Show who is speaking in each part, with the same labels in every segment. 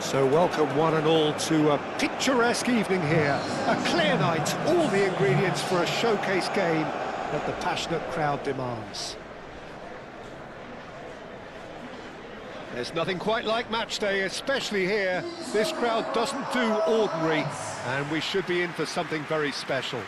Speaker 1: So welcome one and all to a picturesque evening here. A clear night, all the ingredients for a showcase game that the passionate crowd demands. There's nothing quite like match day, especially here. This crowd doesn't do ordinary, and we should be in for something very special.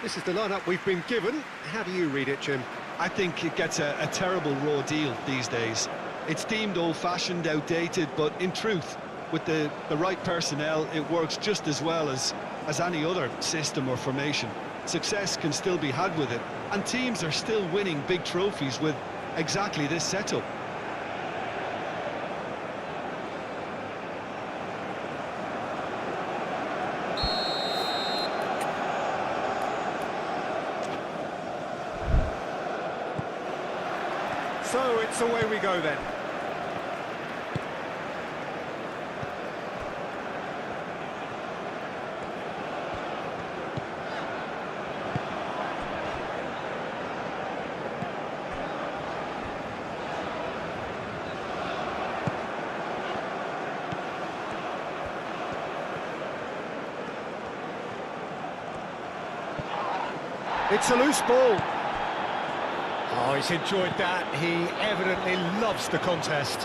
Speaker 1: This is the lineup we've been given. How do you read it, Jim?
Speaker 2: I think it gets a terrible raw deal these days. It's deemed old-fashioned, outdated, but in truth, with the right personnel, it works just as well as any other system or formation. Success can still be had with it, and teams are still winning big trophies with exactly this setup.
Speaker 1: So it's away we go then. It's a loose ball. Oh, he's enjoyed that. He evidently loves the contest.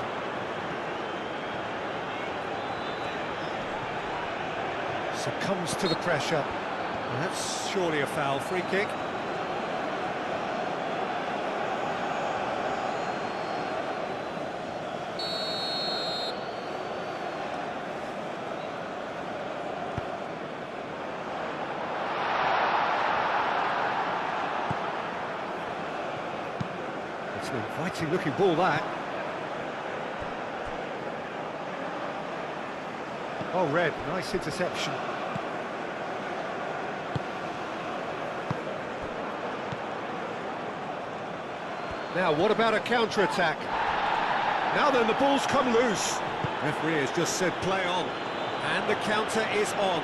Speaker 1: Succumbs to the pressure. Well, that's surely a foul. Free kick. It's an inviting looking ball, that. Oh, Red, nice interception. Now, what about a counter-attack? Now then, the ball's come loose. Referee has just said play on. And the counter is on.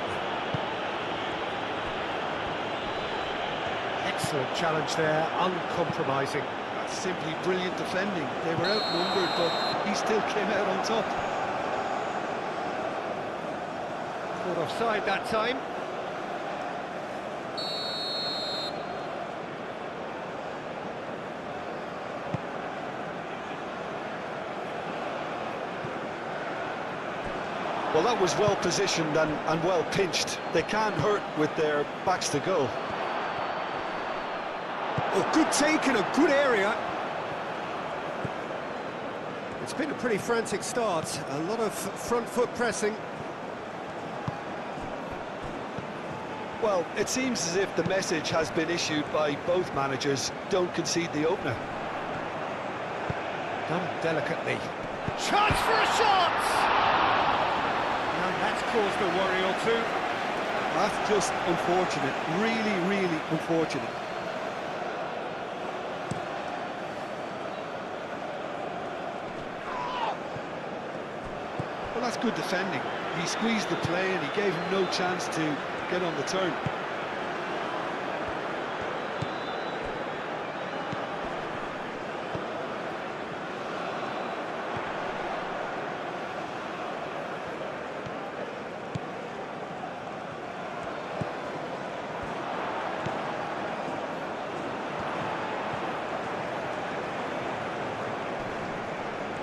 Speaker 1: Excellent challenge there, uncompromising.
Speaker 2: Simply brilliant defending. They were outnumbered, but he still came out on top.
Speaker 1: Caught offside that time.
Speaker 2: Well, that was well positioned and well pinched. They can't hurt with their backs to goal.
Speaker 1: Oh, good take in a good area. It's been a pretty frantic start. A lot of front foot pressing.
Speaker 2: Well, it seems as if the message has been issued by both managers. Don't concede the opener.
Speaker 1: Done delicately. Chance for a shot! And that's caused a worry or two.
Speaker 2: That's just unfortunate. Really, really unfortunate. Well, that's good defending. He squeezed the play and he gave him no chance to get on the turn.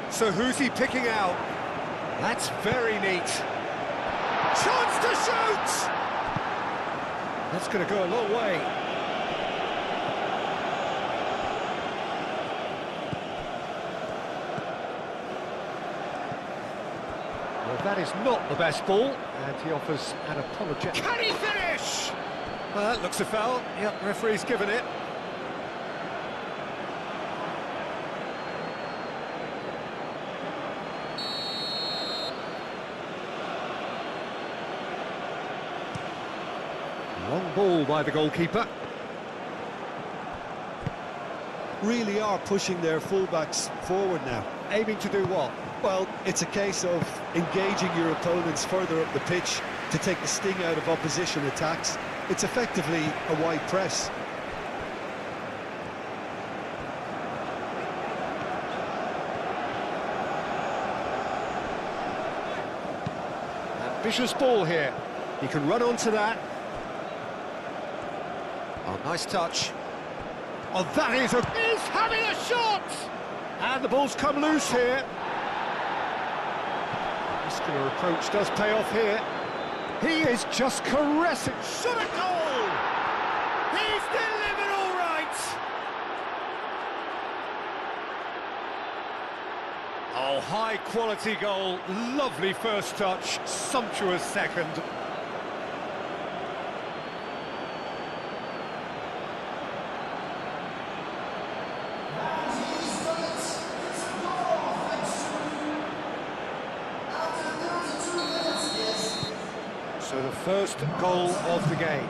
Speaker 1: So who's he picking out? That's very neat. Chance to shoot! That's going to go a long way. Well, that is not the best ball, and he offers an apology. Can he finish? Well, that looks a foul. Yep, referee's given it. ball by the goalkeeper.
Speaker 2: Really are pushing their fullbacks forward now.
Speaker 1: Aiming to do what?
Speaker 2: Well, it's a case of engaging your opponents further up the pitch to take the sting out of opposition attacks. It's effectively a wide press.
Speaker 1: Ambitious ball here. He can run onto that. Oh, nice touch. Oh, that is a... He's having a shot! And the ball's come loose here. Muscular approach does pay off here. He is just caressing. Shot a goal! He's delivered all right! Oh, high-quality goal. Lovely first touch. Sumptuous second. So the first goal of the game.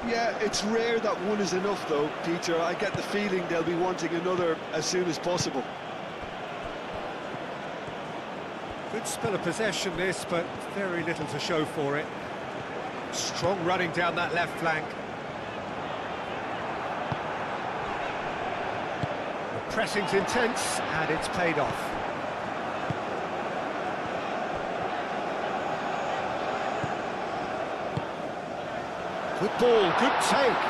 Speaker 2: Yeah, it's rare that one is enough though, Peter. I get the feeling they'll be wanting another as soon as possible.
Speaker 1: Good spell of possession this, but very little to show for it. Strong running down that left flank. The pressing's intense, and it's paid off. Good ball, good take.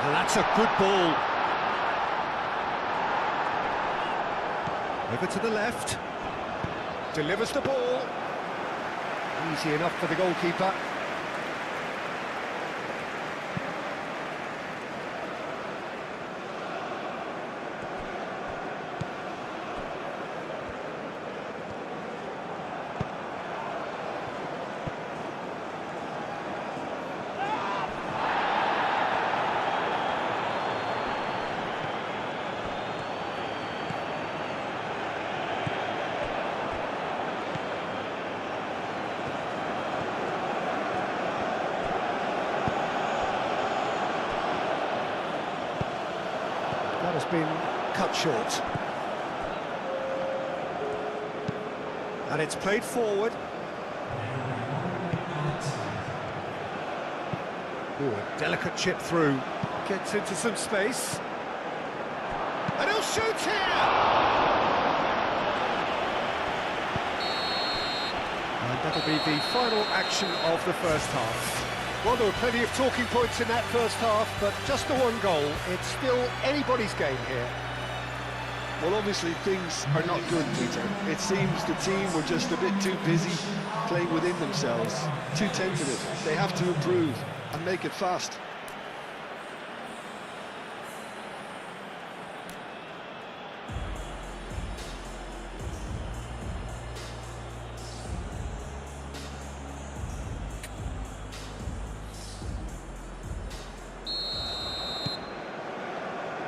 Speaker 1: And that's a good ball. Over to the left. Delivers the ball. Easy enough for the goalkeeper. That has been cut short. And it's played forward. Ooh, a delicate chip through. Gets into some space. And he'll shoot here! And that'll be the final action of the first half. Well, there were plenty of talking points in that first half, but just the one goal. It's still anybody's game here.
Speaker 2: Well, obviously things are not good, Peter. It seems the team were just a bit too busy playing within themselves, too tentative. They have to improve and make it fast.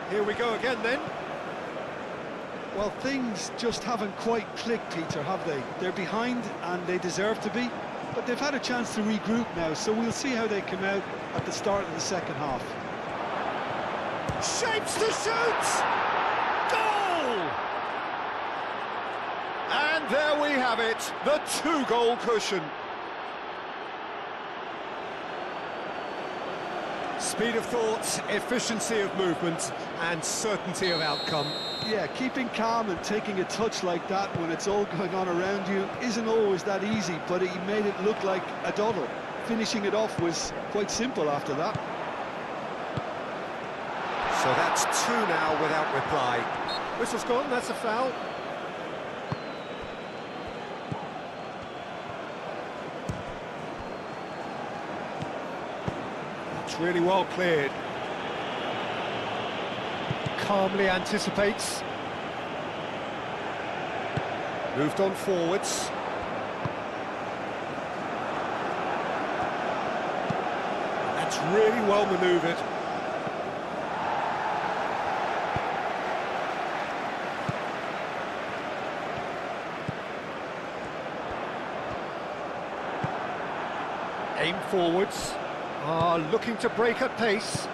Speaker 1: Here we go again then.
Speaker 2: Well, things just haven't quite clicked, Peter, have they? They're behind and they deserve to be, but they've had a chance to regroup now, so we'll see how they come out at the start of the second half.
Speaker 1: Shapes to shoot! Goal! And there we have it, the two-goal cushion. Speed of thought, efficiency of movement, and certainty of outcome.
Speaker 2: Yeah, keeping calm and taking a touch like that when it's all going on around you isn't always that easy, but he made it look like a doddle. Finishing it off was quite simple after that.
Speaker 1: So that's two now without reply. Whistle's gone, that's a foul. It's really well cleared. Calmly anticipates. Moved on forwards. That's really well manoeuvred. Aim forwards. Looking to break at pace.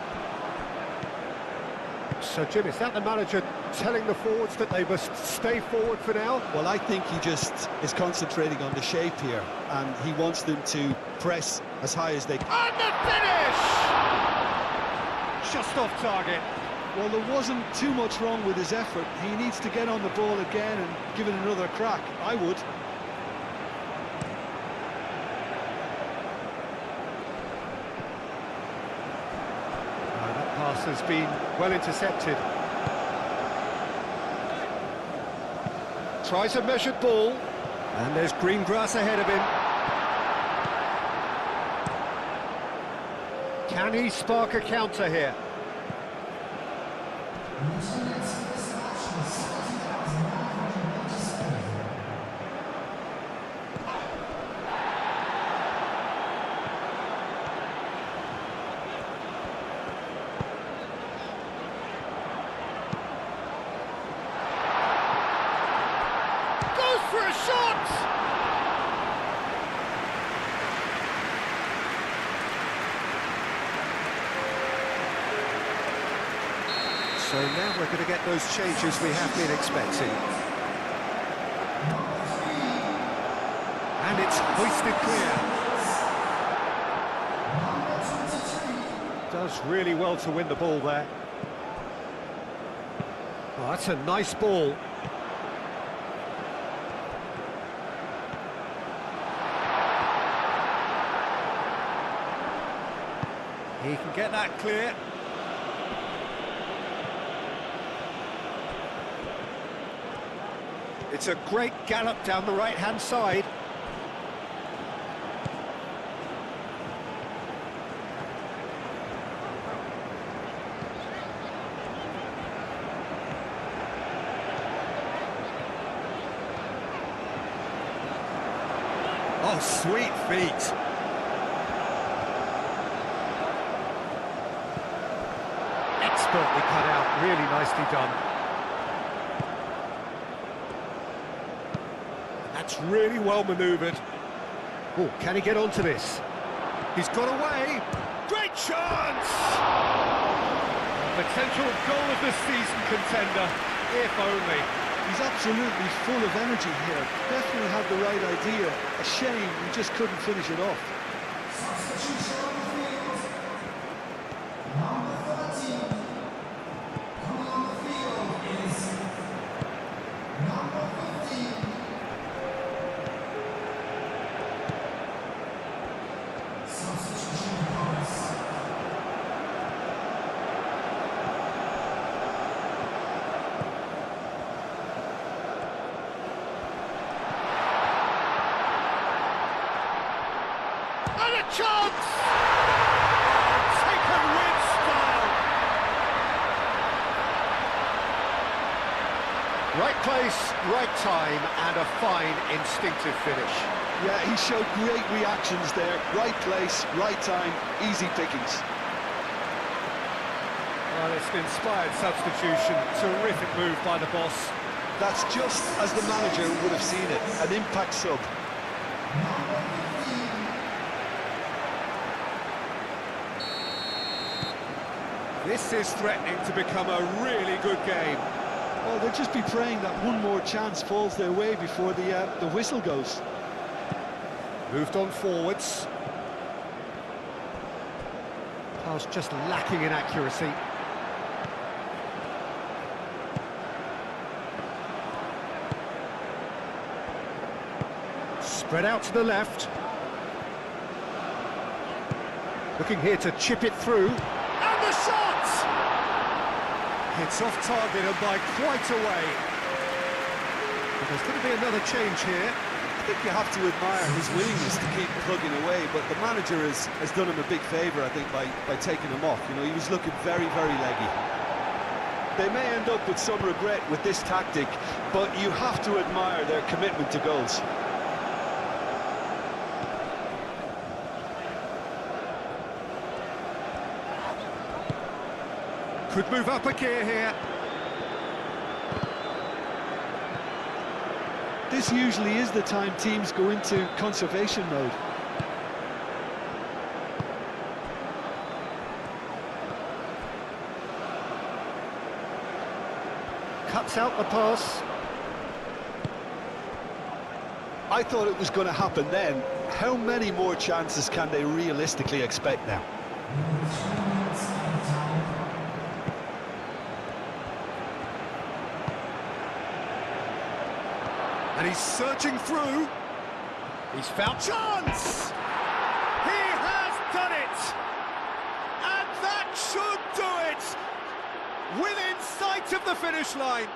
Speaker 1: So, Jim, is that the manager telling the forwards that they must stay forward for now?
Speaker 2: Well, I think he just is concentrating on the shape here, and he wants them to press as high as they can.
Speaker 1: And the finish! Just off target.
Speaker 2: Well, there wasn't too much wrong with his effort. He needs to get on the ball again and give it another crack. I would.
Speaker 1: That pass has been well intercepted. Tries a measured ball, and there's green grass ahead of him. Can he spark a counter here? Goes for a shot! So now we're going to get those changes we have been expecting. And it's hoisted clear. Does really well to win the ball there. Oh, that's a nice ball. He can get that clear. It's a great gallop down the right-hand side. Oh, sweet feet. Expertly cut out, really nicely done. That's really well manoeuvred. Oh, can he get onto this? He's got away. Great chance! Potential goal of the season contender, if only.
Speaker 2: He's absolutely full of energy here. Definitely had the right idea. A shame he just couldn't finish it off.
Speaker 3: Substitution on the field. Number 13. Coming on the field is number 15. Substitution points.
Speaker 1: And a chance! Taken with style. Right place, right time, and a fine instinctive finish.
Speaker 2: Yeah, he showed great reactions there. Right place, right time, easy pickings.
Speaker 1: Well, it's an inspired substitution. Terrific move by the boss.
Speaker 2: That's just as the manager would have seen it, an impact sub.
Speaker 1: This is threatening to become a really good game.
Speaker 2: Well, they'll just be praying that one more chance falls their way before the whistle goes.
Speaker 1: Moved on forwards. Pass just lacking in accuracy. Spread out to the left. Looking here to chip it through. And the shot! It's off target and by quite a way. But there's going to be another change here.
Speaker 2: I think you have to admire his willingness to keep plugging away, but the manager has done him a big favour, I think, by taking him off. You know, he was looking very, very leggy. They may end up with some regret with this tactic, but you have to admire their commitment to goals.
Speaker 1: Could move up a gear here.
Speaker 2: This usually is the time teams go into conservation mode.
Speaker 1: Cuts out the pass.
Speaker 2: I thought it was going to happen then. How many more chances can they realistically expect now?
Speaker 1: And he's searching through. He's found chance! He has done it! And that should do it! Within sight of the finish line.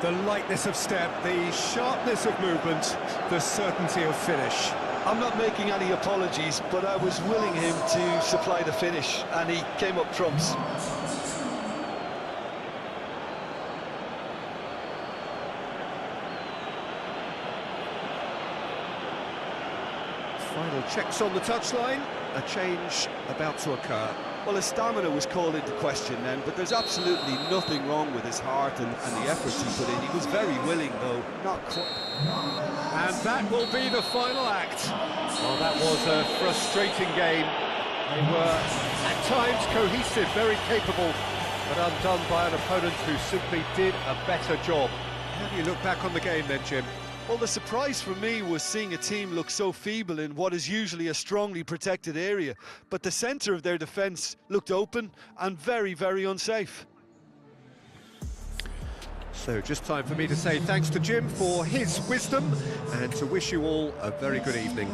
Speaker 1: The lightness of step, the sharpness of movement, the certainty of finish.
Speaker 2: I'm not making any apologies, but I was willing him to supply the finish, and he came up trumps.
Speaker 1: Final checks on the touchline, a change about to occur.
Speaker 2: Well, his stamina was called into question then, but there's absolutely nothing wrong with his heart and the efforts he put in. He was very willing, though, not quite.
Speaker 1: And that will be the final act. Well, that was a frustrating game. They were, at times, cohesive, very capable, but undone by an opponent who simply did a better job. How do you look back on the game then, Jim?
Speaker 2: Well, the surprise for me was seeing a team look so feeble in what is usually a strongly protected area, but the centre of their defence looked open and very, very unsafe.
Speaker 1: So just time for me to say thanks to Jim for his wisdom and to wish you all a very good evening.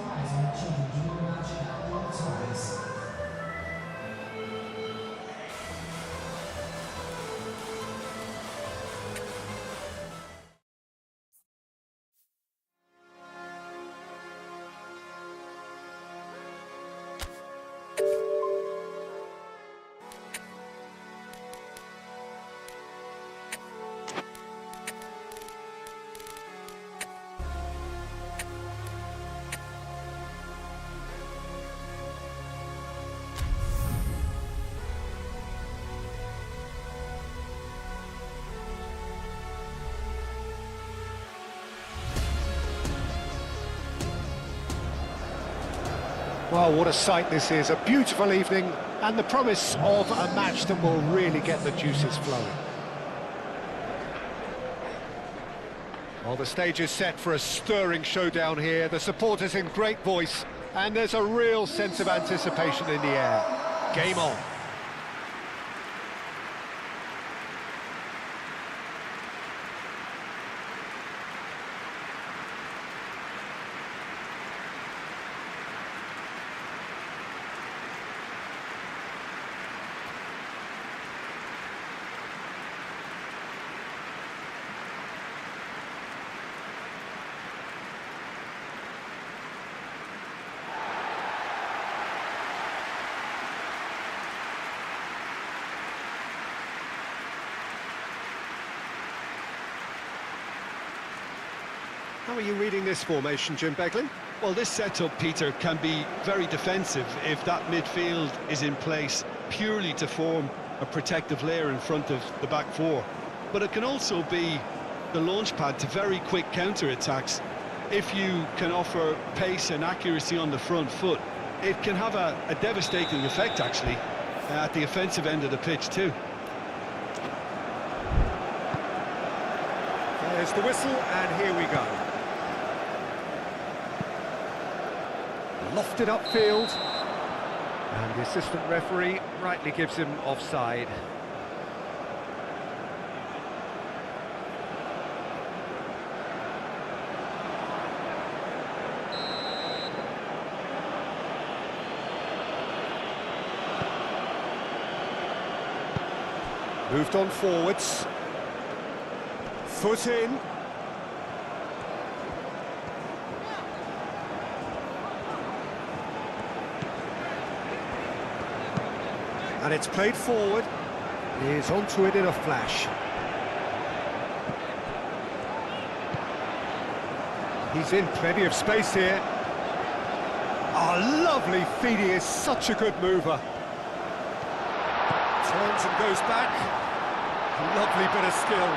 Speaker 1: Well, what a sight this is, a beautiful evening and the promise of a match that will really get the juices flowing. Well, the stage is set for a stirring showdown here, the supporters in great voice, and there's a real sense of anticipation in the air. Game on. How are you reading this formation, Jim Begley?
Speaker 2: Well, this setup, Peter, can be very defensive if that midfield is in place purely to form a protective layer in front of the back four. But it can also be the launchpad to very quick counter-attacks. If you can offer pace and accuracy on the front foot, it can have a devastating effect, actually, at the offensive end of the pitch, too.
Speaker 1: There's the whistle, and here we go. Lofted upfield, and the assistant referee rightly gives him offside. Moved on forwards. Foot in. And it's played forward. He's onto it in a flash. He's in plenty of space here. Oh, lovely feed, he is such a good mover. Turns and goes back. Lovely bit of skill.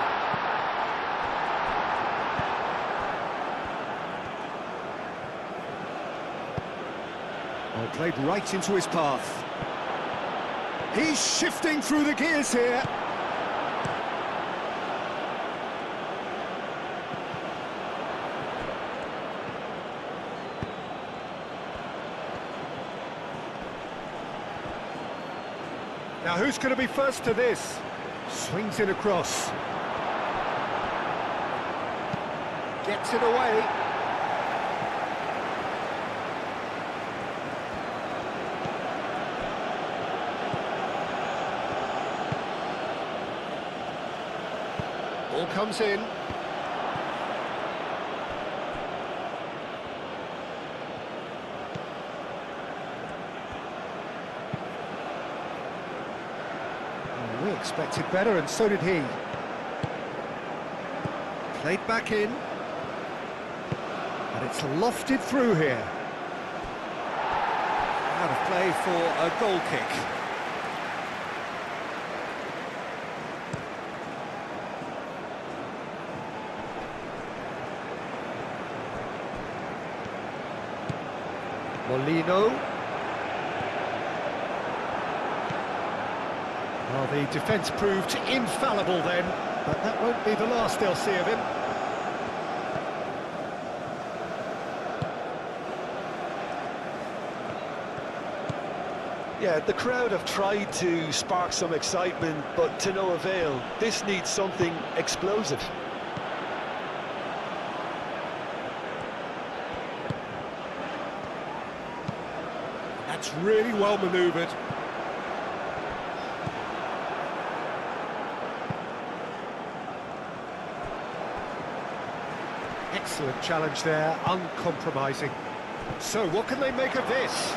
Speaker 1: Well, played right into his path. He's shifting through the gears here. Now who's going to be first to this? Swings it across. Gets it away. Ball comes in. We expected better, and so did he. Played back in. And it's lofted through here. Out of play for a goal kick. Molino. Well, the defence proved infallible then, but that won't be the last they'll see of him.
Speaker 2: Yeah, the crowd have tried to spark some excitement, but to no avail. This needs something explosive.
Speaker 1: That's really well manoeuvred. Excellent challenge there, uncompromising. So, what can they make of this?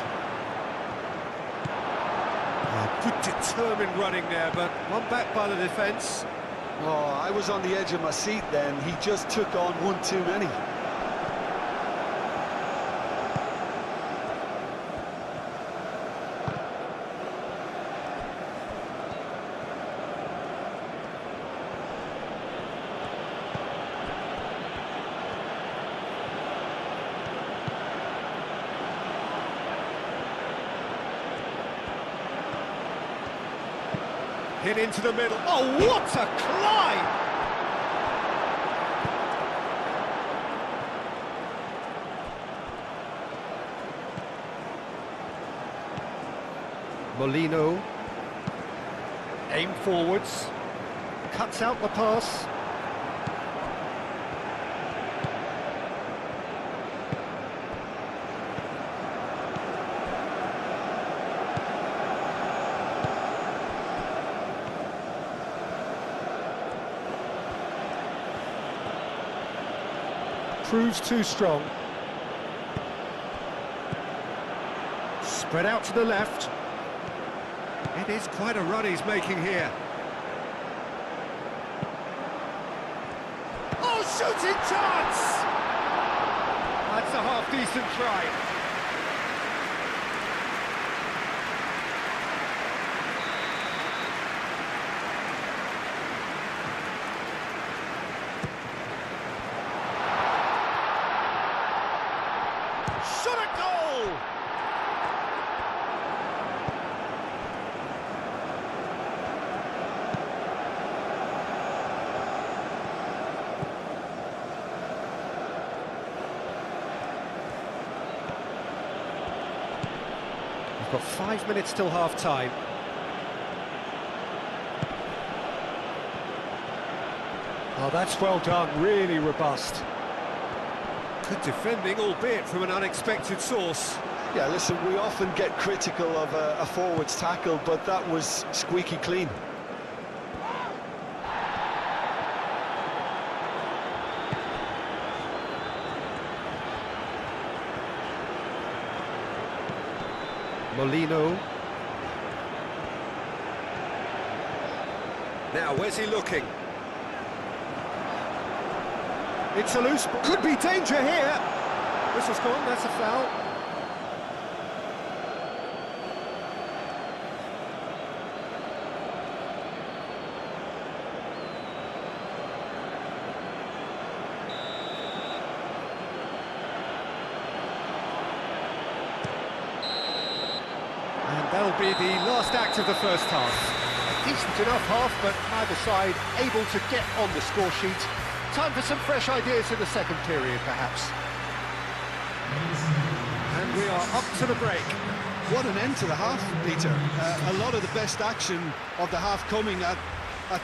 Speaker 1: Good determined running there, but one back by the defence.
Speaker 2: Oh, I was on the edge of my seat then. He just took on one too many.
Speaker 1: Hit into the middle. Oh, what a climb! Molino. Aim forwards. Cuts out the pass. Proves too strong. Spread out to the left. It is quite a run he's making here. Oh, shooting chance! That's a half-decent try. Shot a goal! We've got 5 minutes till half-time. Oh, that's well done, really robust. Good defending, albeit from an unexpected source.
Speaker 2: Yeah, listen, we often get critical of a forward's tackle, but that was squeaky clean.
Speaker 1: Molino. Now, where's he looking? It's a loose ball. Could be danger here. Whistle's gone, that's a foul. And That'll be the last act of the first half. A decent enough half, but neither side able to get on the score sheet. Time for some fresh ideas in the second period, perhaps. And we are up to the break.
Speaker 2: What an end to the half, Peter. A lot of the best action of the half coming at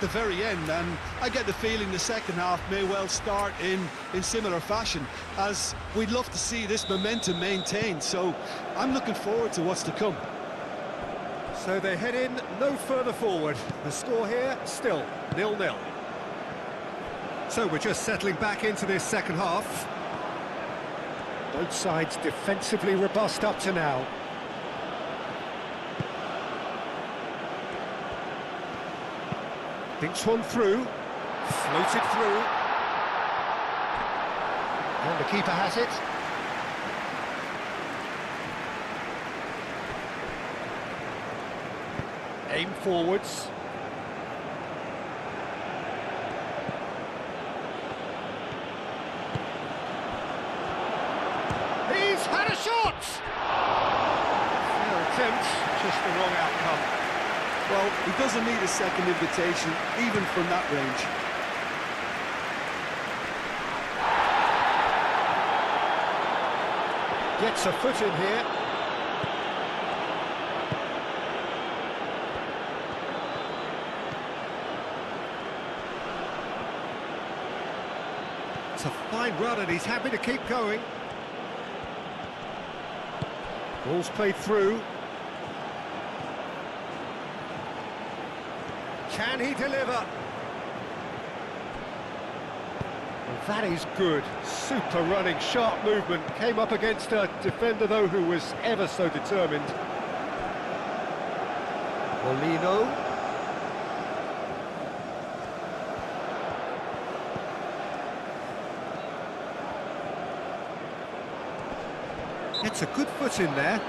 Speaker 2: the very end, and I get the feeling the second half may well start in similar fashion, as we'd love to see this momentum maintained, so I'm looking forward to what's to come.
Speaker 1: So they head in no further forward. The score here, still 0-0. So we're just settling back into this second half. Both sides defensively robust up to now. Thinks one through, floated through, and the keeper has it. Aim forwards. He's had a shot! Fair attempt, just the wrong outcome.
Speaker 2: Well, he doesn't need a second invitation, even from that range.
Speaker 1: Gets a foot in here. It's a fine run and he's happy to keep going. Ball's played through. Can he deliver? Well, that is good. Super running, sharp movement. Came up against a defender, though, who was ever so determined. Molino. It's a good foot in there.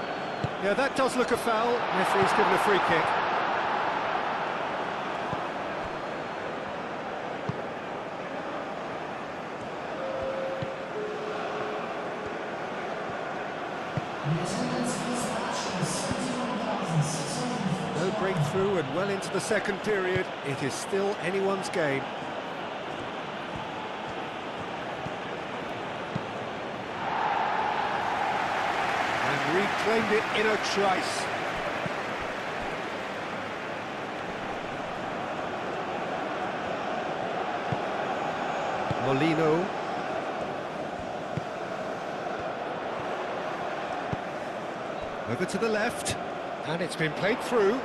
Speaker 1: Yeah, that does look a foul. Referee's given a free kick. No breakthrough and well into the second period. It is still anyone's game. And reclaimed it in a trice. Molino. Over to the left, and it's been played through.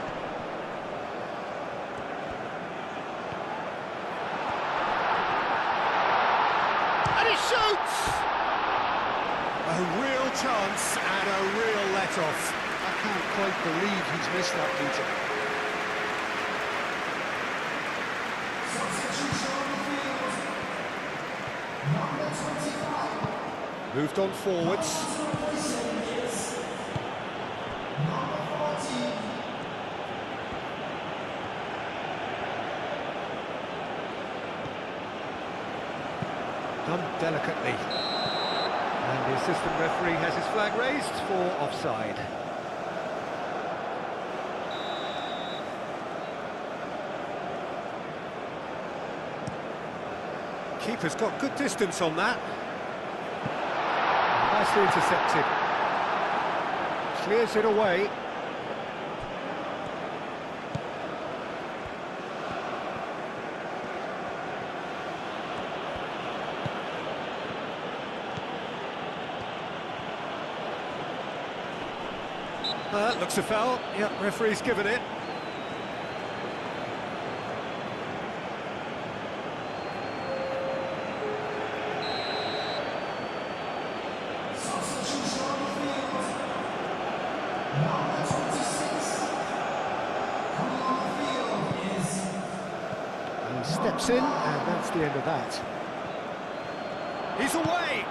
Speaker 1: And he shoots! A real chance and a real let-off.
Speaker 2: I can't quite believe he's missed that, Peter.
Speaker 1: Moved on forwards. Done delicately. And the assistant referee has his flag raised for offside. Keeper's got good distance on that. Nicely intercepted. Clears it away. Looks a foul. Yep, referee's given it. He steps in, and that's the end of that. He's away!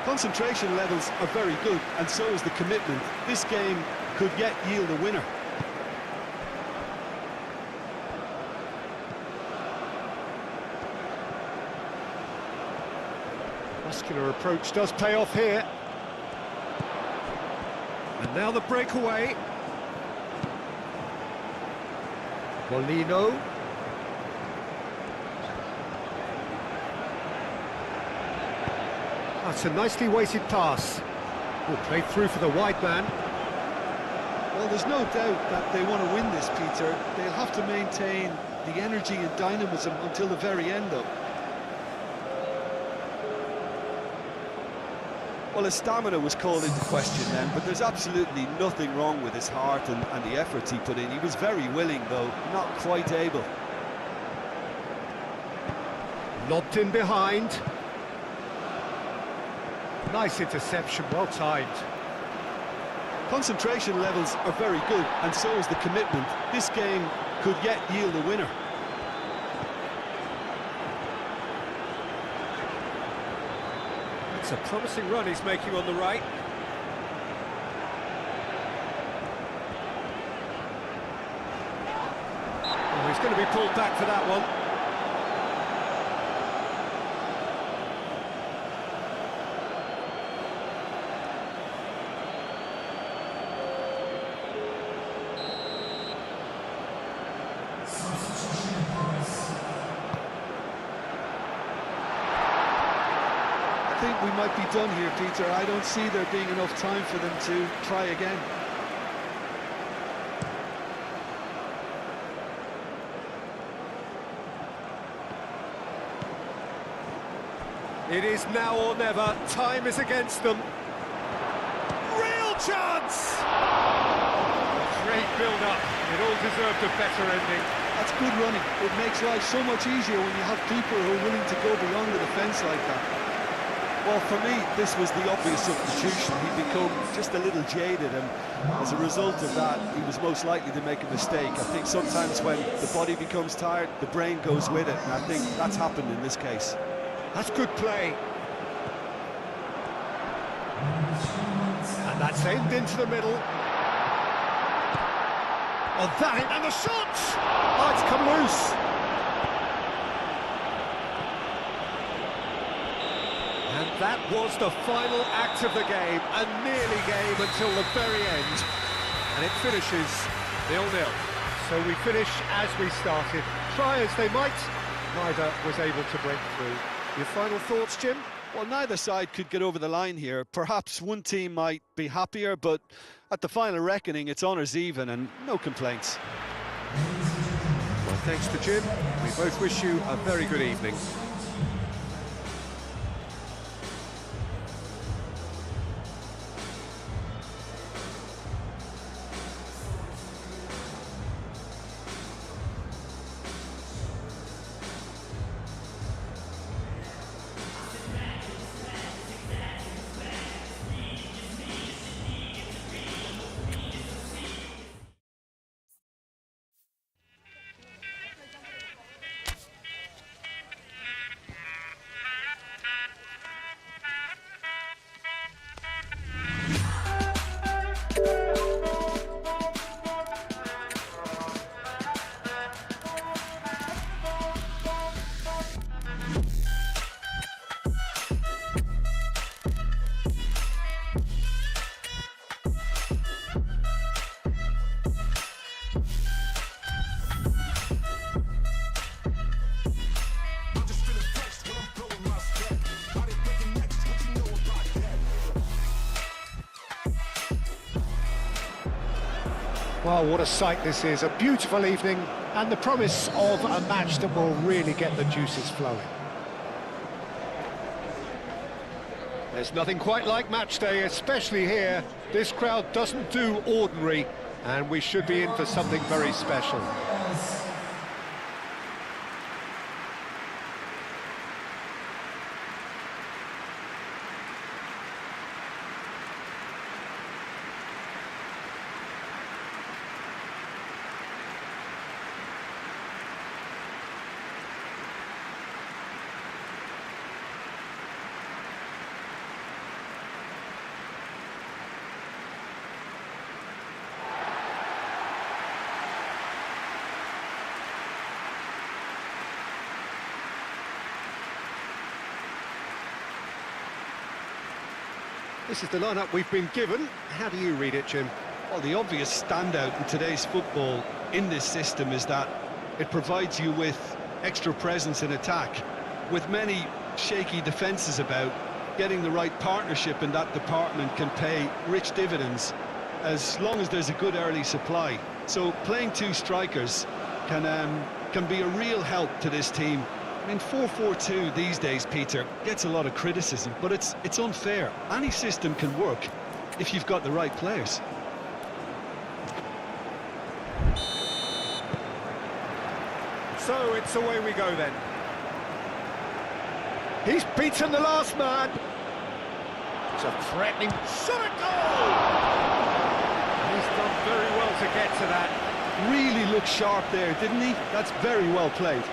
Speaker 2: Concentration levels are very good, and so is the commitment. This game could yet yield a winner.
Speaker 1: Muscular approach does pay off here. And now the breakaway. Molino. That's a nicely weighted pass. Will play through for the wide man.
Speaker 2: Well, there's no doubt that they want to win this, Peter. They'll have to maintain the energy and dynamism until the very end, though. Well, his stamina was called into question then, but there's absolutely nothing wrong with his heart and the efforts he put in. He was very willing, though, not quite able.
Speaker 1: Lobbed in behind. Nice interception, well timed.
Speaker 2: Concentration levels are very good, and so is the commitment. This game could yet yield a winner.
Speaker 1: It's a promising run he's making on the right. Oh, he's going to be pulled back for that one.
Speaker 3: Substitution in progress.
Speaker 2: I think we might be done here, Peter. I don't see there being enough time for them to try again.
Speaker 1: It is now or never. Time is against them. Real chance! Great build-up. It all deserved a better ending.
Speaker 2: That's good running. It makes life so much easier when you have people who are willing to go beyond the defence like that. Well, for me, this was the obvious substitution. He'd become just a little jaded, and as a result of that, he was most likely to make a mistake. I think sometimes when the body becomes tired, the brain goes with it, and I think that's happened in this case.
Speaker 1: That's good play. And that's aimed into the middle. Oh, that, and the shot! Oh, it's come loose. And that was the final act of the game, a nearly game until the very end. And it finishes 0-0. So we finish as we started. Try as they might, neither was able to break through. Your final thoughts, Jim?
Speaker 2: Well, neither side could get over the line here. Perhaps one team might be happier, but at the final reckoning, it's honours even and no complaints.
Speaker 1: Well, thanks to Jim. We both wish you a very good evening. Well, what a sight this is. A beautiful evening and the promise of a match that will really get the juices flowing. There's nothing quite like match day, especially here. This crowd doesn't do ordinary, and we should be in for something very special. This is the lineup we've been given. How do you read it, Jim?
Speaker 2: Well, the obvious standout in today's football in this system is that it provides you with extra presence in attack. With many shaky defences about, getting the right partnership in that department can pay rich dividends as long as there's a good early supply. So playing two strikers can be a real help to this team. I mean, 4-4-2 these days, Peter, gets a lot of criticism, but it's unfair. Any system can work if you've got the right players.
Speaker 1: So it's away we go then. He's beaten the last man. It's a threatening shot at goal. He's done very well to get to that.
Speaker 2: Really looked sharp there, didn't he? That's very well played.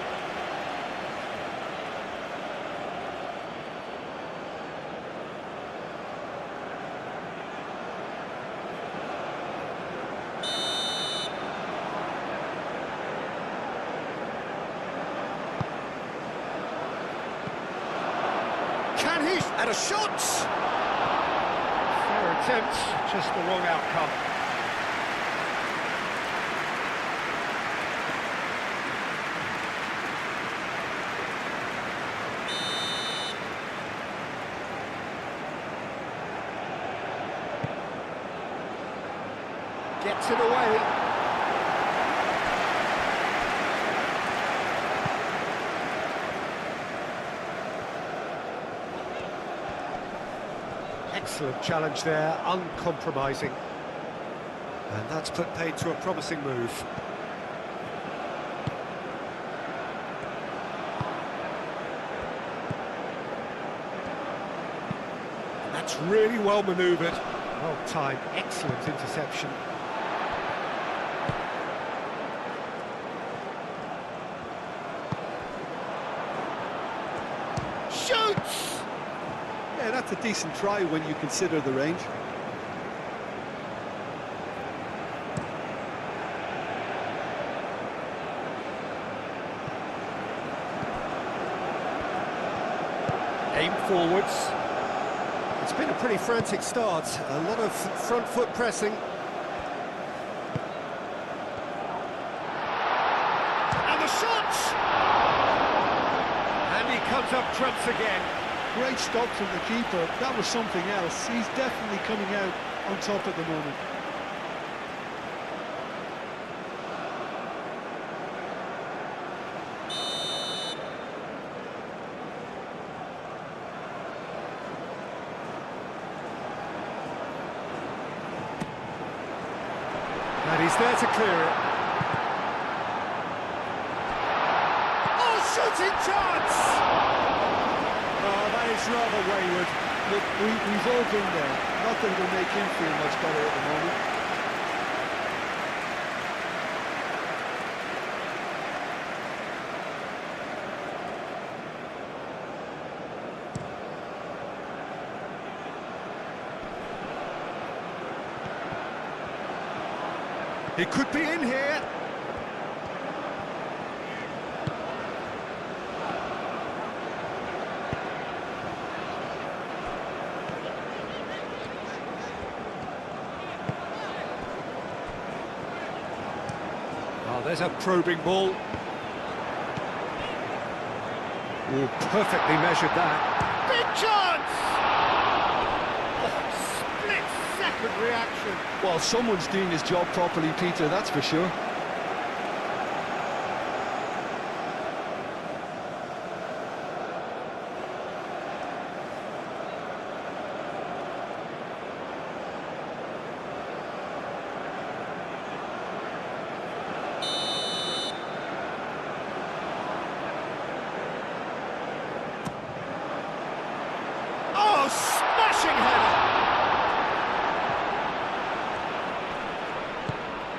Speaker 1: Can he? And a shot! Fair attempt, just the wrong outcome. Gets it away. Excellent challenge there, uncompromising. And that's put paid to a promising move. That's really well manoeuvred. Well timed, excellent interception. Shoots!
Speaker 2: Yeah, that's a decent try when you consider the range.
Speaker 1: Aim forwards. It's been a pretty frantic start. A lot of front foot pressing. And the shot! And he comes up trumps again.
Speaker 2: Great stop from the keeper. That was something else. He's definitely coming out on top at the moment.
Speaker 1: And he's there to clear it. Oh, shooting chance! Oh, that is rather wayward.
Speaker 2: Look, we've all been there. Nothing will make him feel much better at the moment.
Speaker 1: He could be in here. Oh, there's a probing ball. Oh, perfectly measured that. Big chance! Oh, split-second reaction.
Speaker 2: Well, someone's doing his job properly, Peter, that's for sure.
Speaker 1: Oh, smashing header!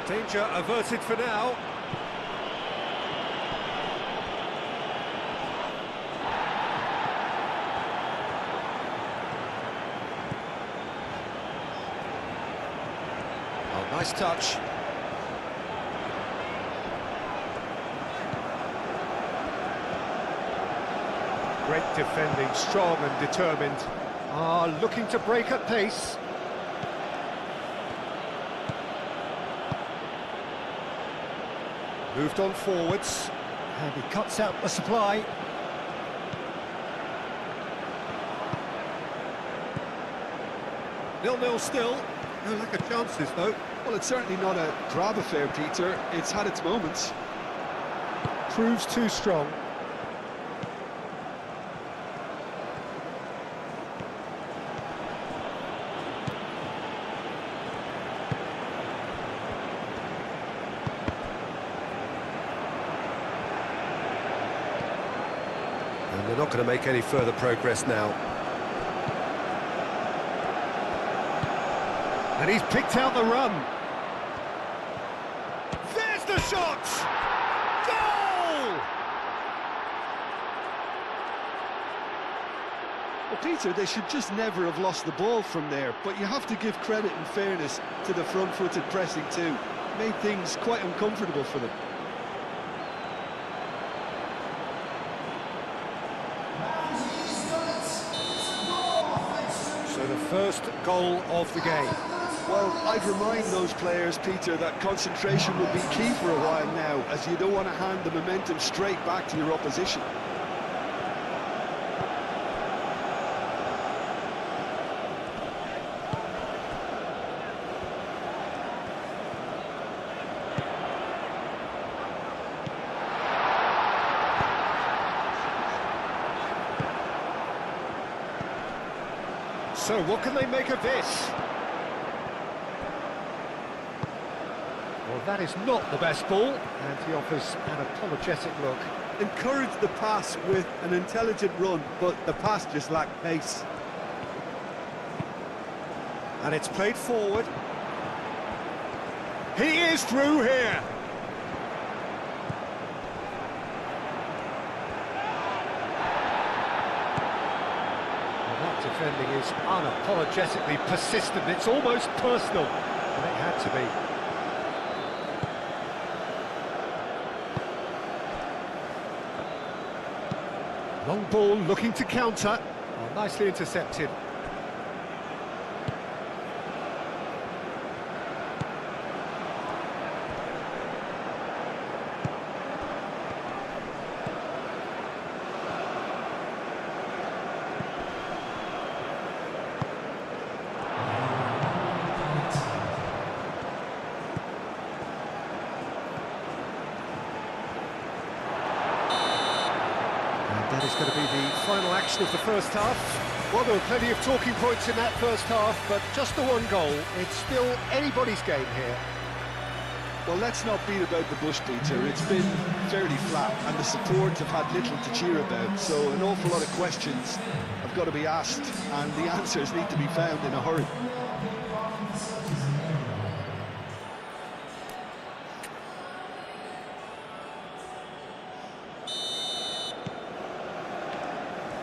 Speaker 1: Danger averted for now. Oh, nice touch. Great defending, strong and determined. Looking to break at pace. Moved on forwards, and he cuts out the supply. 0-0 still. No lack of chances, though.
Speaker 2: Well, it's certainly not a grab affair, Peter. It's had its moments.
Speaker 1: Proves too strong. And they're not going to make any further progress now. And he's picked out the run. There's the shot! Goal!
Speaker 2: Well, Peter, they should just never have lost the ball from there, but you have to give credit and fairness to the front-footed pressing too. Made things quite uncomfortable for them.
Speaker 1: So the first goal of the game.
Speaker 2: Well, I'd remind those players, Peter, that concentration will be key for a while now, as you don't want to hand the momentum straight back to your opposition.
Speaker 1: So what can they make of this? Well, that is not the best ball, and he offers an apologetic look.
Speaker 2: Encourage the pass with an intelligent run, but the pass just lacked pace.
Speaker 1: And it's played forward. He is through here. Well, that defending is unapologetically persistent. It's almost personal, and it had to be. Long ball looking to counter. Oh, nicely intercepted. That is going to be the final action of the first half. Well, there were plenty of talking points in that first half, but just the one goal. It's still anybody's game here.
Speaker 2: Well, let's not beat about the bush, Peter. It's been fairly flat, and the support have had little to cheer about, so an awful lot of questions have got to be asked, and the answers need to be found in a hurry.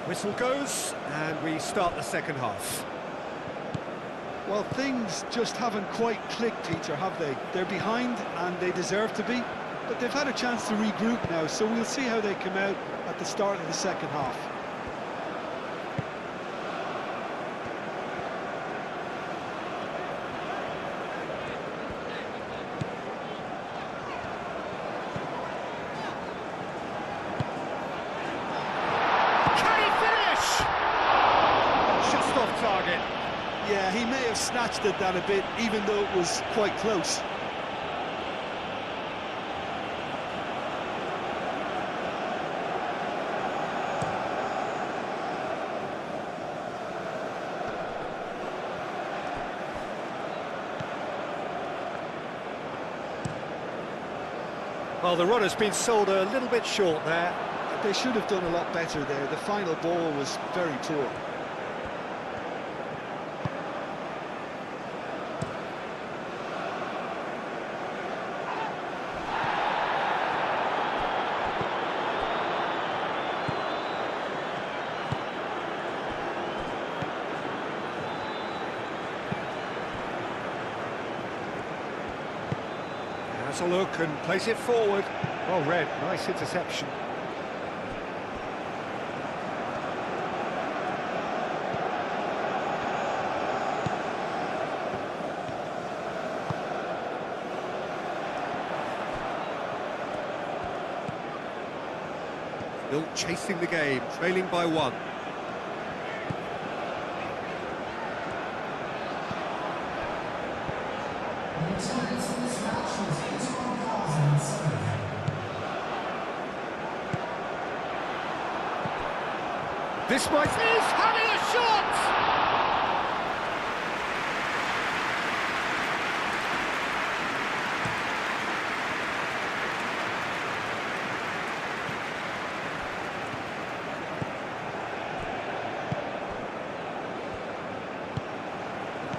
Speaker 1: Whistle goes, and we start the second half.
Speaker 2: Well, things just haven't quite clicked, Peter, have they? They're behind, and they deserve to be, but they've had a chance to regroup now, so we'll see how they come out at the start of the second half.
Speaker 1: Target.
Speaker 2: Yeah, he may have snatched at that a bit, even though it was quite close.
Speaker 1: Well, the runner's been sold a little bit short there.
Speaker 2: They should have done a lot better there. The final ball was very poor.
Speaker 1: Has a look and plays it forward. Well read, nice interception. Still chasing the game, trailing by one.
Speaker 3: The attendance in this match was 81,007.
Speaker 1: This might... He's having a shot!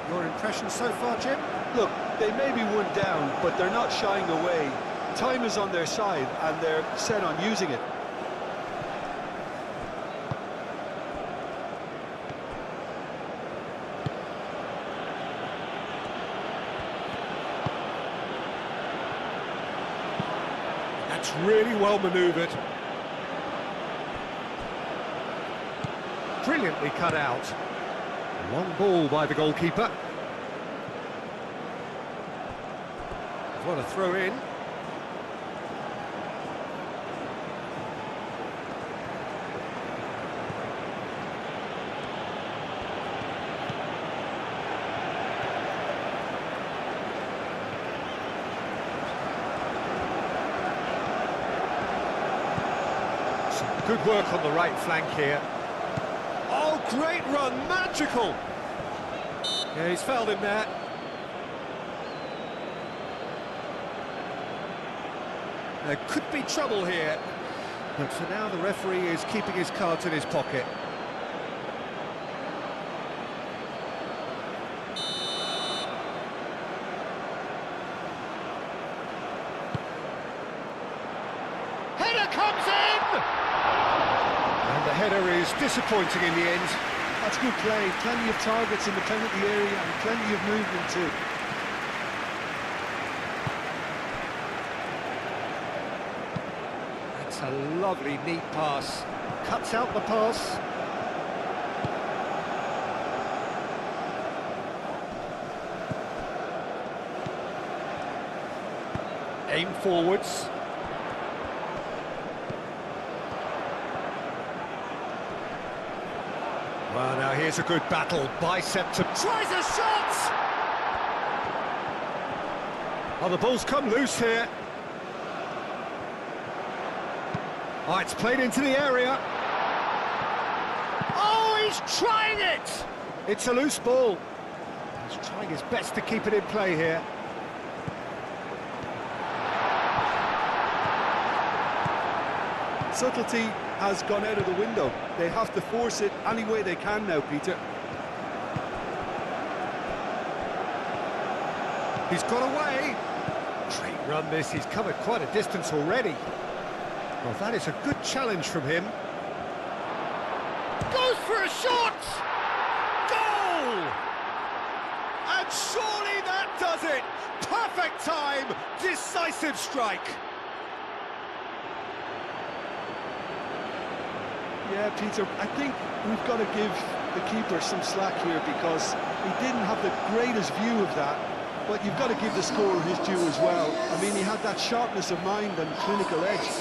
Speaker 1: Your impression so far, Jim?
Speaker 2: Look, they may be one down, but they're not shying away. Time is on their side, and they're set on using it.
Speaker 1: That's really well manoeuvred. Brilliantly cut out. Long ball by the goalkeeper. What a throw in. Some good work on the right flank here. Oh, great run, magical! Yeah, he's fouled him there. There could be trouble here, but for now the referee is keeping his cards in his pocket. Header comes in! And the header is disappointing in the end.
Speaker 2: That's good play. Plenty of targets in the penalty area and plenty of movement too.
Speaker 1: That's a lovely, neat pass. Cuts out the pass. Aim forwards. Well, now here's a good battle. Bicep to... Tries a shot! Oh, the ball's come loose here. Oh, it's played into the area. Oh, he's trying it! It's a loose ball. He's trying his best to keep it in play here.
Speaker 2: Subtlety has gone out of the window. They have to force it any way they can now, Peter.
Speaker 1: He's got away. Great run this, he's covered quite a distance already. Well, that is a good challenge from him. Goes for a shot! Goal! And surely that does it! Perfect time, decisive strike.
Speaker 2: Yeah, Peter, I think we've got to give the keeper some slack here because he didn't have the greatest view of that, but you've got to give the scorer his due as well. I mean, he had that sharpness of mind and clinical edge.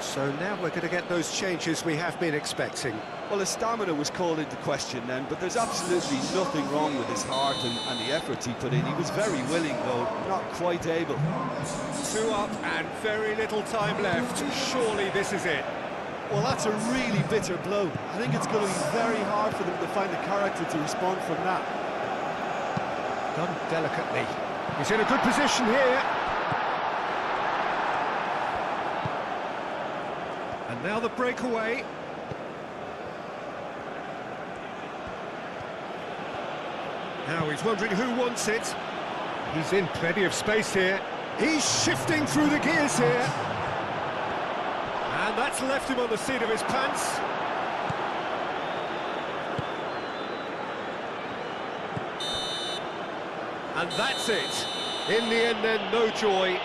Speaker 1: So now we're going to get those changes we have been expecting.
Speaker 2: Well, his stamina was called into question then, but there's absolutely nothing wrong with his heart and the efforts he put in. He was very willing, though, not quite able.
Speaker 1: 2 up and very little time left. Surely this is it.
Speaker 2: Well, that's a really bitter blow. I think it's going to be very hard for them to find the character to respond from that.
Speaker 1: Done delicately. He's in a good position here. And now the breakaway. Now he's wondering who wants it. He's in plenty of space here. He's shifting through the gears here. And that's left him on the seat of his pants. And that's it. In the end then, no joy.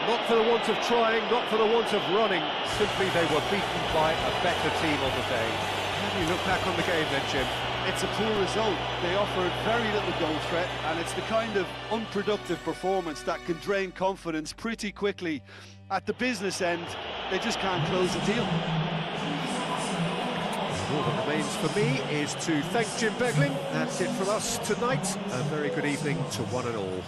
Speaker 1: Not for the want of trying, not for the want of running, simply they were beaten by a better team on the day. How do you look back on the game then, Jim?
Speaker 4: It's a poor result. They offered very little goal threat, and it's the kind of unproductive performance that can drain confidence pretty quickly. At the business end, they just can't close the deal.
Speaker 1: All that remains for me is to thank Jim Begling. That's it from us tonight. A very good evening to one and all.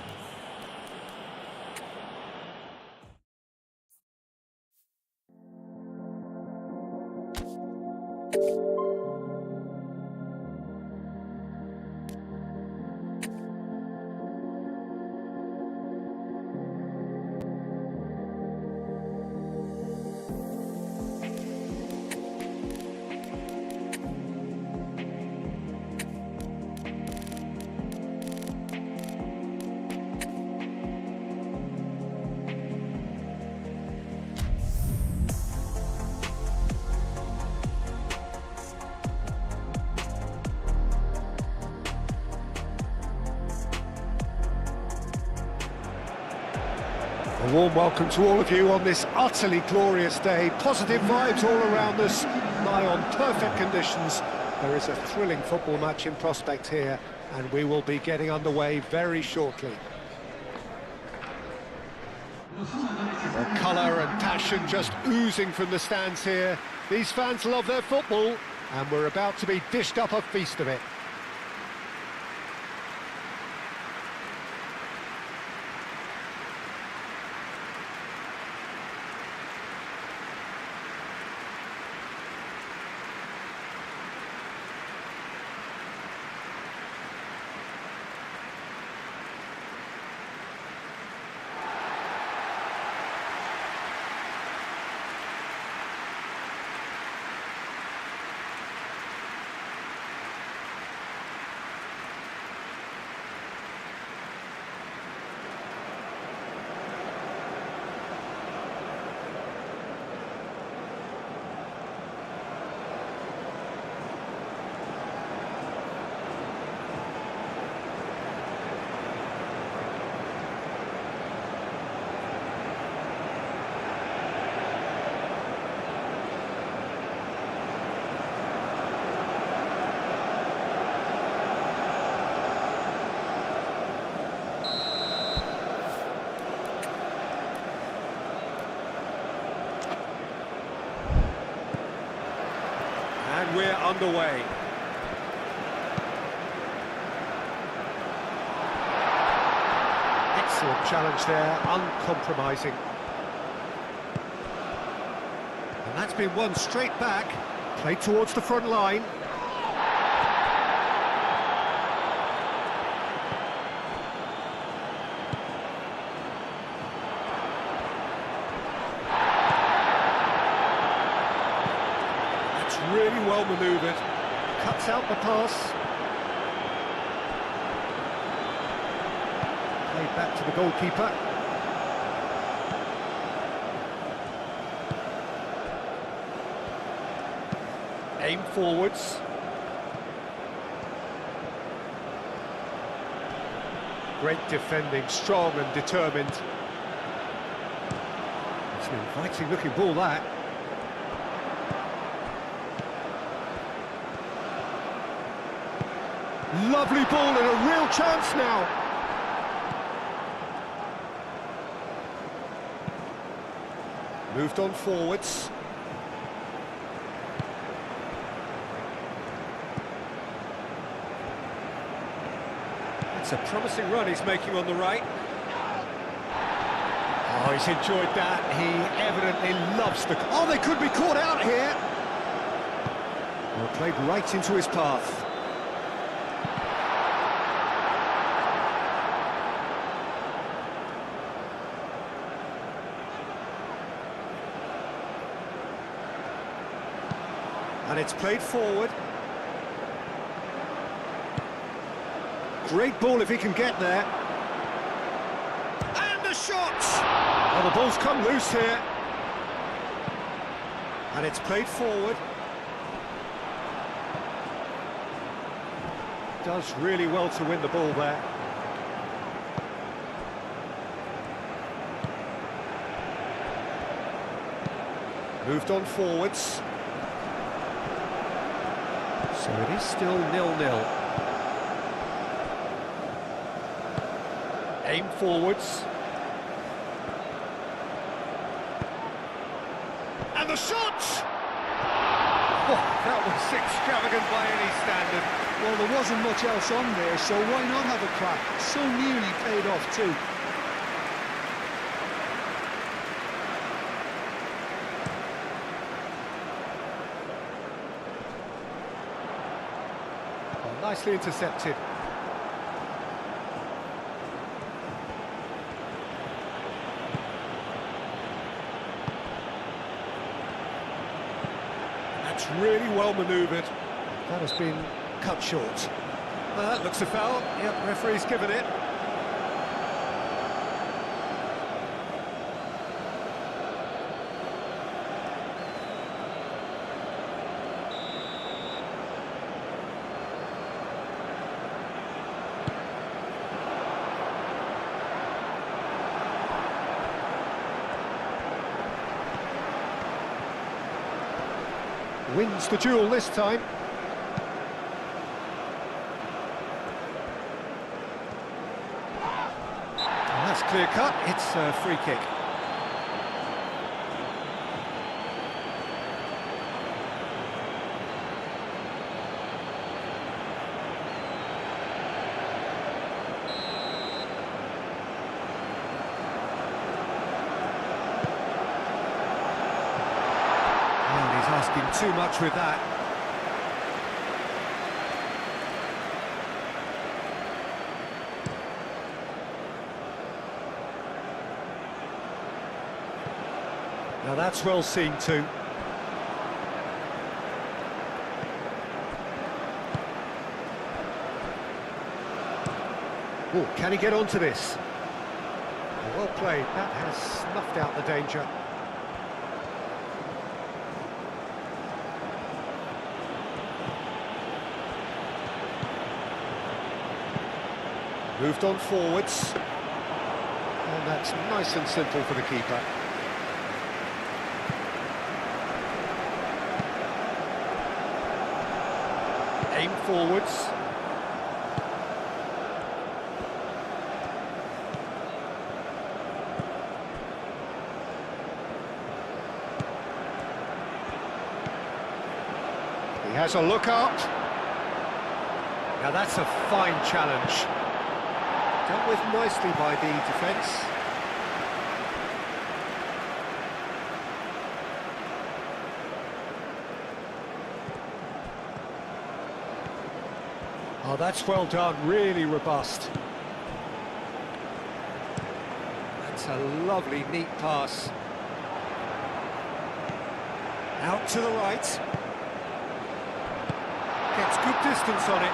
Speaker 1: A warm welcome to all of you on this utterly glorious day. Positive vibes all around us, nigh on perfect conditions. There is a thrilling football match in prospect here, and we will be getting underway very shortly. The colour and passion just oozing from the stands here. These fans love their football, and we're about to be dished up a feast of it. And we're underway. Excellent challenge there, uncompromising. And that's been won straight back, played towards the front line. Really well manoeuvred, cuts out the pass. Played back to the goalkeeper. Aim forwards. Great defending, strong and determined. It's an inviting looking ball, that. Lovely ball and a real chance now. Moved on forwards. It's a promising run he's making on the right. Oh, he's enjoyed that. He evidently loves the... Oh, they could be caught out here. Well, played right into his path. And it's played forward. Great ball if he can get there. And the shot! Oh, the ball's come loose here. And it's played forward. Does really well to win the ball there. Moved on forwards. So it is still 0-0. Aim forwards. And the shot! Oh, that was extravagant by any standard.
Speaker 4: Well, there wasn't much else on there, so why not have a crack? So nearly paid off too.
Speaker 1: Oh, nicely intercepted. That's really well manoeuvred. That has been cut short. Well, that looks a foul. Yep, referee's given it. Wins the duel this time. And that's clear cut. It's a free kick. Asking too much with that. Now that's well seen too. Oh, can he get onto this? Well played. That has snuffed out the danger. Moved on forwards. And that's nice and simple for the keeper. Aim forwards. He has a look up. Now that's a fine challenge. Dealt with nicely by the defence. Oh, that's well done, really robust. That's a lovely, neat pass. Out to the right. Gets good distance on it.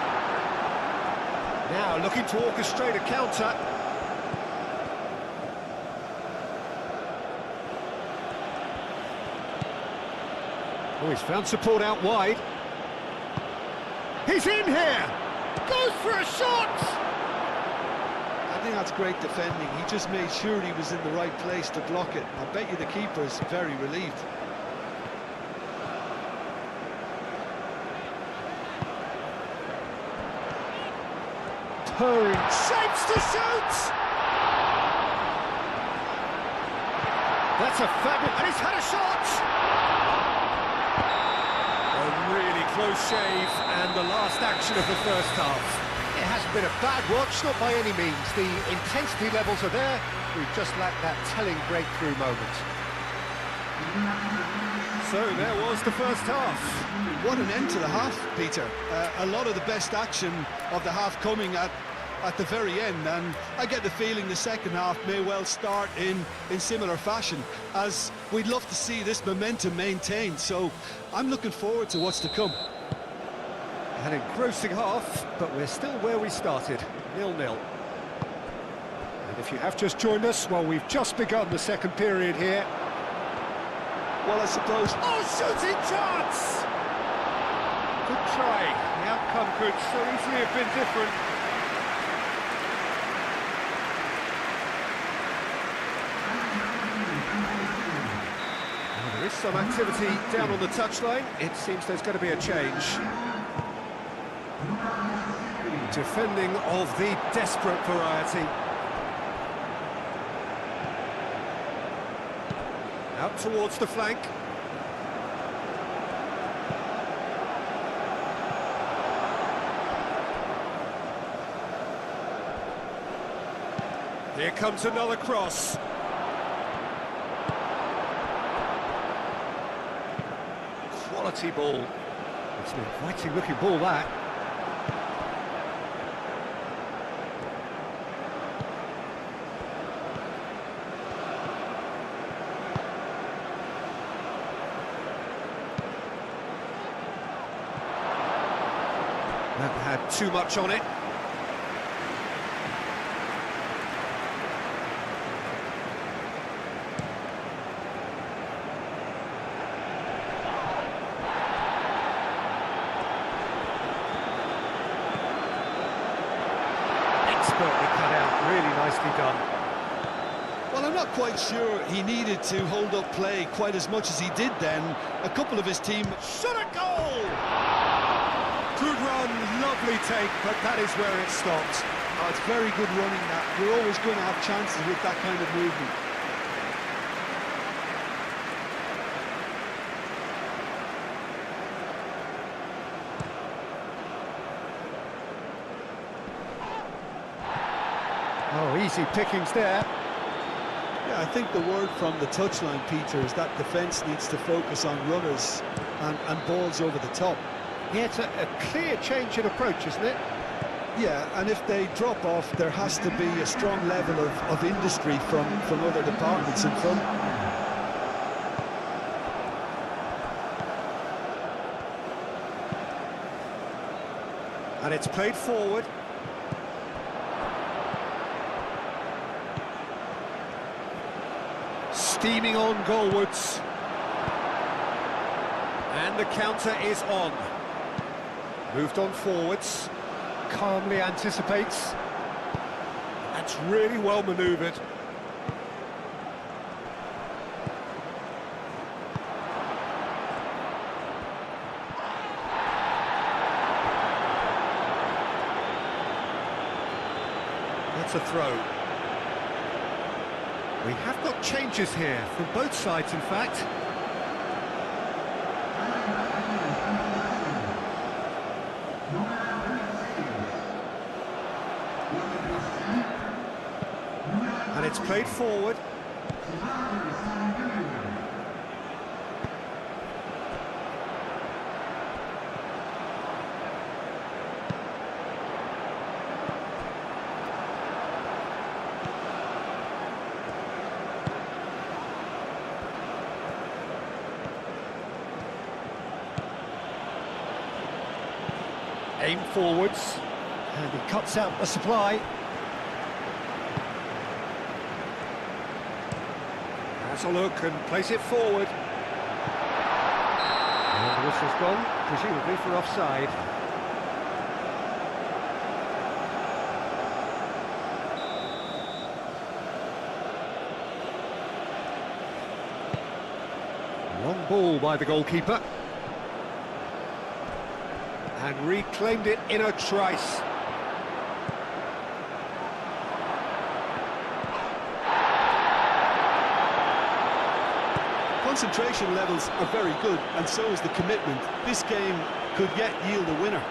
Speaker 1: Now looking to orchestrate a counter. Oh, he's found support out wide. He's in here! Goes for a shot!
Speaker 4: I think that's great defending. He just made sure he was in the right place to block it. I bet you the keeper's very relieved.
Speaker 1: Hurry, shapes to shoot! That's a fabulous... and he's had a shot! A really close shave, and the last action of the first half. It hasn't been a bad watch, not by any means. The intensity levels are there. We've just lacked that telling breakthrough moment. So there was the first half.
Speaker 4: What an end to the half, Peter. A lot of the best action of the half coming at the very end, and I get the feeling the second half may well start in similar fashion, as we'd love to see this momentum maintained, so I'm looking forward to what's to come.
Speaker 1: An engrossing half, but we're still where we started, 0-0. And if you have just joined us, well, we've just begun the second period here.
Speaker 4: Well, I suppose...
Speaker 1: Oh, shooting chance! Good try. The outcome could so easily have been different. There is some activity down on the touchline. It seems there's going to be a change. Defending of the desperate variety. Out towards the flank. Here comes another cross. Quality ball. It's an inviting looking ball, that. Never had too much on it. Expertly cut out, really nicely done.
Speaker 2: Well, I'm not quite sure he needed to hold up play quite as much as he did then. A couple of his team...
Speaker 1: Shot a goal! Good run, lovely take, but that is where it stopped.
Speaker 4: Oh, it's very good running that. You're always going to have chances with that kind of movement.
Speaker 1: Oh, easy pickings there.
Speaker 4: Yeah, I think the word from the touchline, Peter, is that defence needs to focus on runners and balls over the top.
Speaker 1: Yeah, it's a clear change in approach, isn't it?
Speaker 4: Yeah, and if they drop off, there has to be a strong level of industry from other departments in front.
Speaker 1: And it's played forward. Steaming on goalwards. And the counter is on. Moved on forwards. Calmly anticipates. That's really well manoeuvred. That's a throw. We have got changes here from both sides, in fact. And it's played forward. Aim forwards, and he cuts out the supply. Has a look and plays it forward. And the whistle's gone, presumably for offside. Long ball by the goalkeeper. And reclaimed it in a trice.
Speaker 4: Concentration levels are very good, and so is the commitment. This game could yet yield a winner.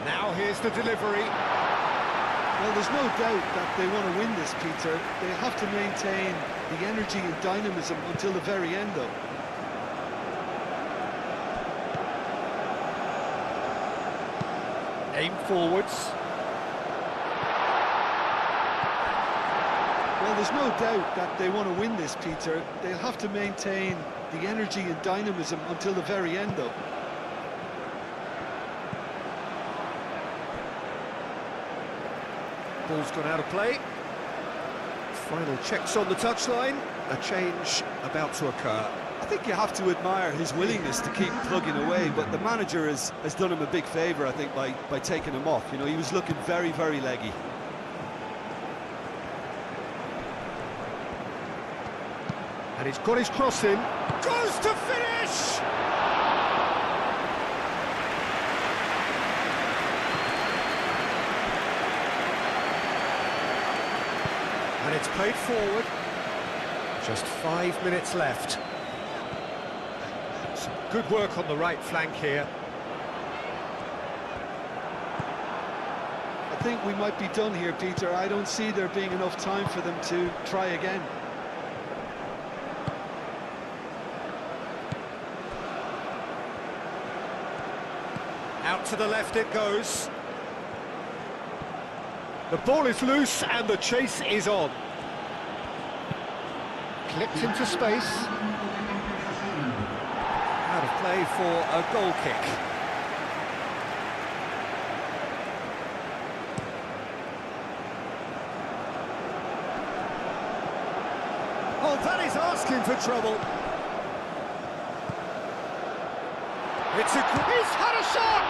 Speaker 1: Now here's the delivery.
Speaker 4: Well, there's no doubt that they want to win this, Peter. They have to maintain the energy and dynamism until the very end, though.
Speaker 1: Aim forwards.
Speaker 4: Well, there's no doubt that they want to win this, Peter. They'll have to maintain the energy and dynamism until the very end, though.
Speaker 1: Ball's gone out of play. Final checks on the touchline. A change about to occur.
Speaker 4: I think you have to admire his willingness to keep plugging away, but the manager has done him a big favour, I think, by taking him off. You know, he was looking very, very leggy.
Speaker 1: And he's got his cross in. Goes to finish! And it's played forward. Just 5 minutes left. Some good work on the right flank here.
Speaker 4: I think we might be done here, Peter. I don't see there being enough time for them to try again.
Speaker 1: Out to the left it goes. The ball is loose and the chase is on. Clipped into space. Out of play for a goal kick. Oh, that is asking for trouble. He's had a shot!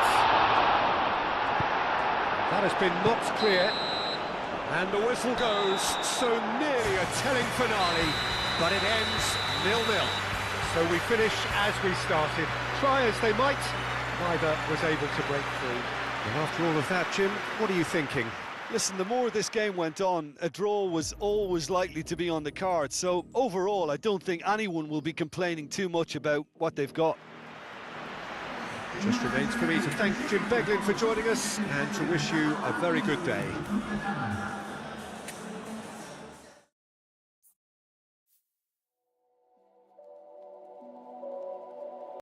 Speaker 1: That has been knocked clear. And the whistle goes, so nearly a telling finale, but it ends 0-0. So we finish as we started. Try as they might, neither was able to break through. And after all of that, Jim, what are you thinking?
Speaker 4: Listen, the more this game went on, a draw was always likely to be on the cards. So overall, I don't think anyone will be complaining too much about what they've got.
Speaker 1: Just remains for me to thank Jim Beglin for joining us and to wish you a very good day.